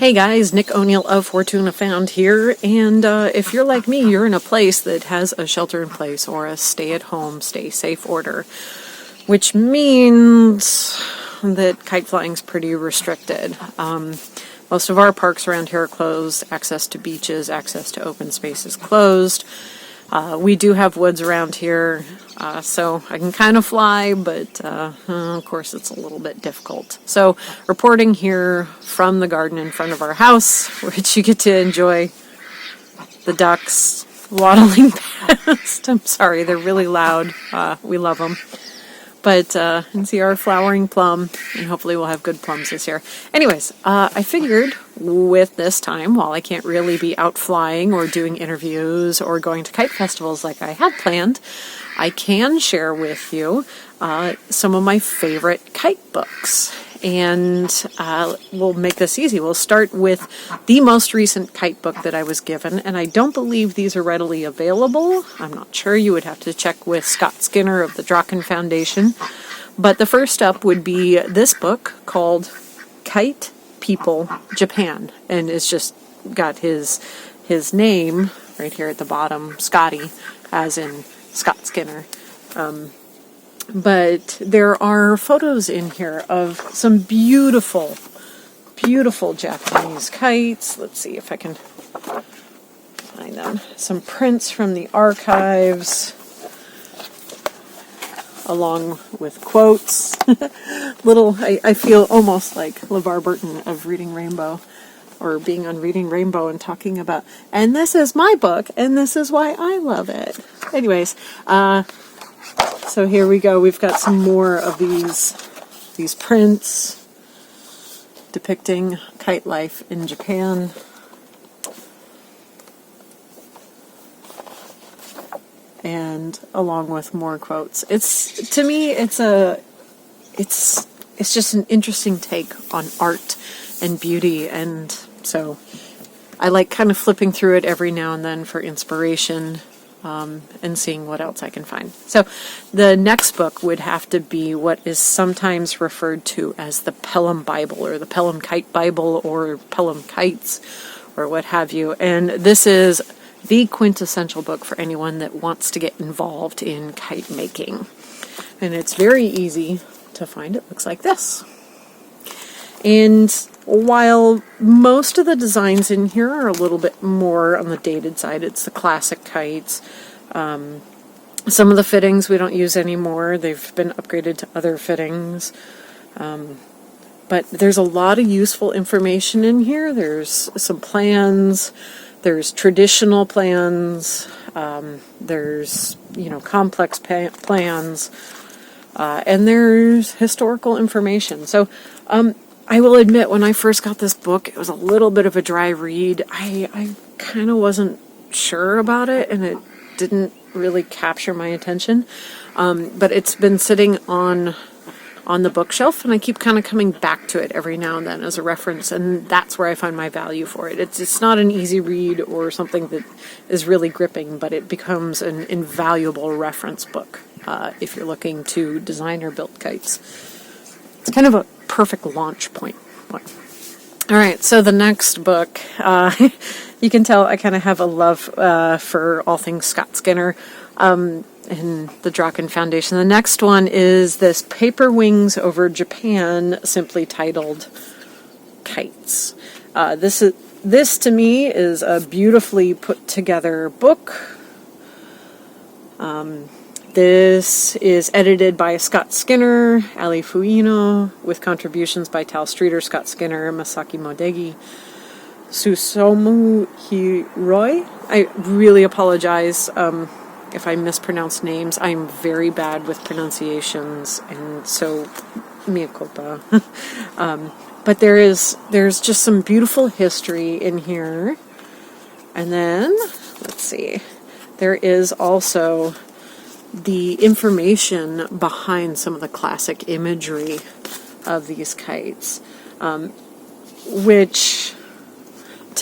Hey guys, Nick O'Neill of Fortuna Found here, and if you're like me, you're in a place that has a shelter-in-place or a stay-at-home, stay-safe order, which means that kite flying is pretty restricted. Most of our parks around here are closed, access to beaches, access to open space is closed. We do have woods around here, so I can kind of fly, but of course it's a little bit difficult. So reporting here from the garden in front of our house, which you get to enjoy the ducks waddling past. I'm sorry, they're really loud. We love them. But you can see our flowering plum, and hopefully we'll have good plums this year. Anyways, I figured with this time, while I can't really be out flying or doing interviews or going to kite festivals like I had planned, I can share with you some of my favorite kite books. And we'll make this easy. We'll start with the most recent kite book that I was given, and I don't believe these are readily available. I'm not sure. You would have to check with Scott Skinner of the Draken Foundation. But the first up would be this book called Kite, People, Japan, and it's just got his name right here at the bottom, Scotty, as in Scott Skinner. But there are photos in here of some beautiful, beautiful Japanese kites. Let's see if I can find them. Some prints from the archives, along with quotes. I feel almost like LeVar Burton of Reading Rainbow, or being on Reading Rainbow and talking about, and this is my book, and this is why I love it. Anyways, so here we go. We've got some more of these prints depicting kite life in Japan. And along with more quotes. To me, it's just an interesting take on art and beauty, and so I like kind of flipping through it every now and then for inspiration. And seeing what else I can find. So the next book would have to be what is sometimes referred to as the Pelham Bible, or the Pelham Kite Bible, or Pelham Kites, or what have you. And this is the quintessential book for anyone that wants to get involved in kite making. And it's very easy to find. It looks like this. And while most of the designs in here are a little bit more on the dated side, it's the classic kites. Some of the fittings we don't use anymore. They've been upgraded to other fittings. But there's a lot of useful information in here. There's some plans. There's traditional plans. There's, complex plans. And there's historical information. So, I will admit, when I first got this book, it was a little bit of a dry read. I kind of wasn't sure about it, and it didn't really capture my attention. But it's been sitting on the bookshelf, and I keep kind of coming back to it every now and then as a reference, and that's where I find my value for it. It's not an easy read or something that is really gripping, but it becomes an invaluable reference book if you're looking to design or build kites. It's kind of a perfect launch point. All right, so the next book, you can tell I kind of have a love for all things Scott Skinner and the Draken Foundation. The next one is this Paper Wings Over Japan, simply titled Kites. This to me is a beautifully put together book. This is edited by Scott Skinner, Ali Fuino, with contributions by Tal Streeter, Scott Skinner, Masaki Modegi, Susomu Hiroi. I really apologize if I mispronounce names. I'm very bad with pronunciations, and so mea culpa. But there's just some beautiful history in here. And then, let's see, there is also the information behind some of the classic imagery of these kites, which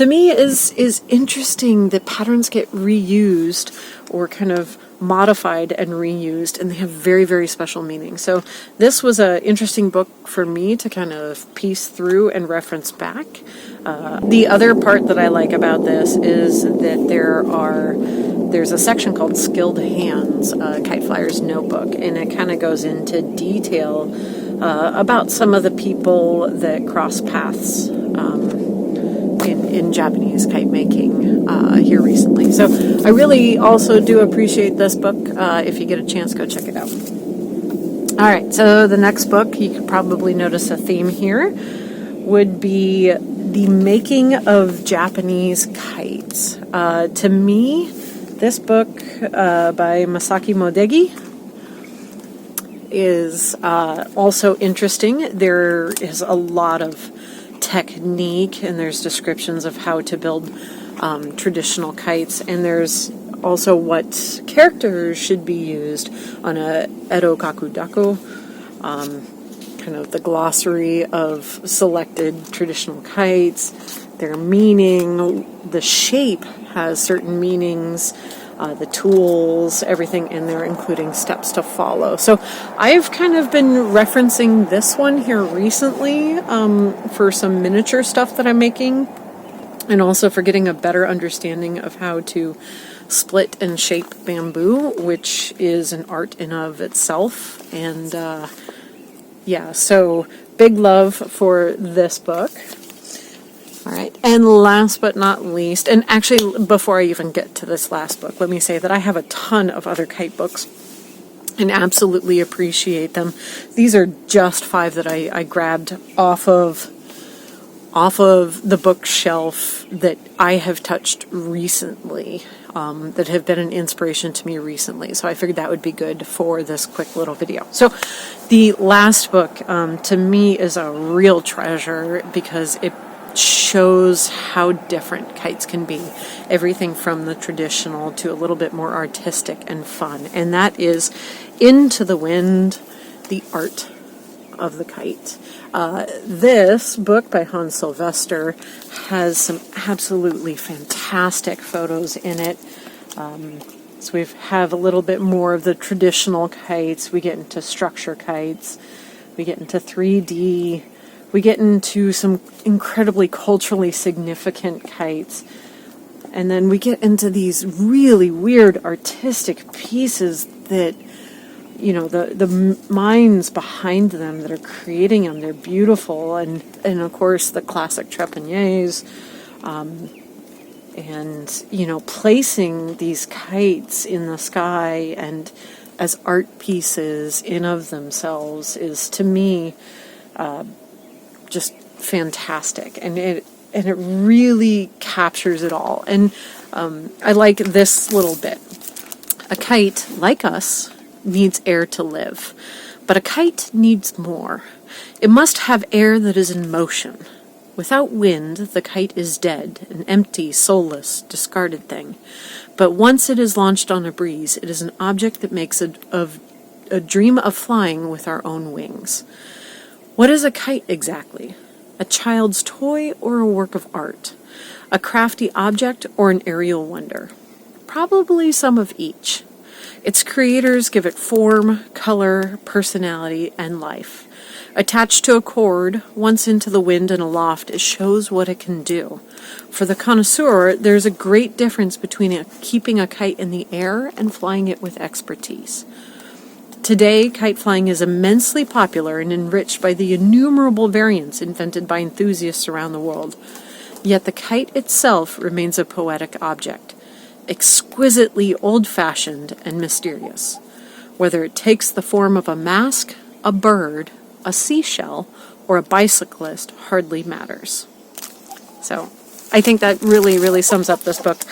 to me is interesting that patterns get reused or kind of modified and reused, and they have very, very special meaning. So this was an interesting book for me to kind of piece through and reference back. The other part that I like about this is that there's a section called Skilled Hands, Kite Flyer's notebook, and it kind of goes into detail about some of the people that cross paths in Japanese kite making here recently. So I really also do appreciate this book. If you get a chance, go check it out. All right, so the next book, you could probably notice a theme here, would be the making of Japanese kites. To me, this book by Masaki Modegi is also interesting. There is a lot of technique, and there's descriptions of how to build traditional kites, and there's also what characters should be used on a Edo Kakudako, kind of the glossary of selected traditional kites, their meaning, the shape has certain meanings, the tools, everything in there, including steps to follow. So I've kind of been referencing this one here recently for some miniature stuff that I'm making, and also for getting a better understanding of how to split and shape bamboo, which is an art in of itself. And yeah, so big love for this book. All right, and last but not least, and actually before I even get to this last book, let me say that I have a ton of other kite books and absolutely appreciate them. These are just 5 that I grabbed off of the bookshelf that I have touched recently, that have been an inspiration to me recently. So I figured that would be good for this quick little video. So the last book to me is a real treasure because it shows how different kites can be. Everything from the traditional to a little bit more artistic and fun. And that is Into the Wind, the Art of the Kite. This book by Hans Sylvester has some absolutely fantastic photos in it. So we have a little bit more of the traditional kites. We get into structure kites. We get into 3D. We get into some incredibly culturally significant kites. And then we get into these really weird artistic pieces that, you know, the minds behind them that are creating them, they're beautiful. And of course, the classic trepaniers. And, you know, placing these kites in the sky and as art pieces in of themselves is, to me, just fantastic, and it really captures it all. And I like this little bit. A kite, like us, needs air to live, but a kite needs more. It must have air that is in motion. Without wind, the kite is dead, an empty, soulless, discarded thing. But once it is launched on a breeze, it is an object that makes a dream of flying with our own wings. What is a kite exactly? A child's toy or a work of art? A crafty object or an aerial wonder? Probably some of each. Its creators give it form, color, personality, and life. Attached to a cord, once into the wind and aloft, it shows what it can do. For the connoisseur, there's a great difference between keeping a kite in the air and flying it with expertise. Today, kite flying is immensely popular and enriched by the innumerable variants invented by enthusiasts around the world. Yet the kite itself remains a poetic object, exquisitely old-fashioned and mysterious. Whether it takes the form of a mask, a bird, a seashell, or a bicyclist hardly matters. So I think that really, really sums up this book.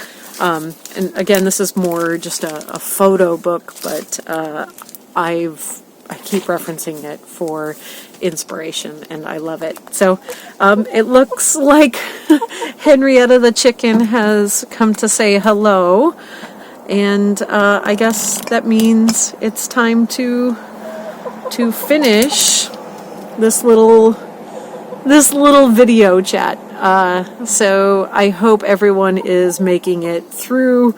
And again, this is more just a photo book, but I keep referencing it for inspiration, and I love it. So it looks like Henrietta the chicken has come to say hello, and I guess that means it's time to finish this little video chat. So I hope everyone is making it through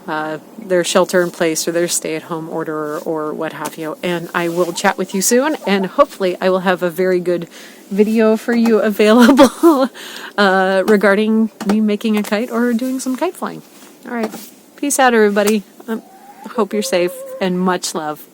their shelter in place or their stay-at-home order or what have you. And I will chat with you soon, and hopefully I will have a very good video for you available regarding me making a kite or doing some kite flying. All right. Peace out, everybody. Hope you're safe, and much love.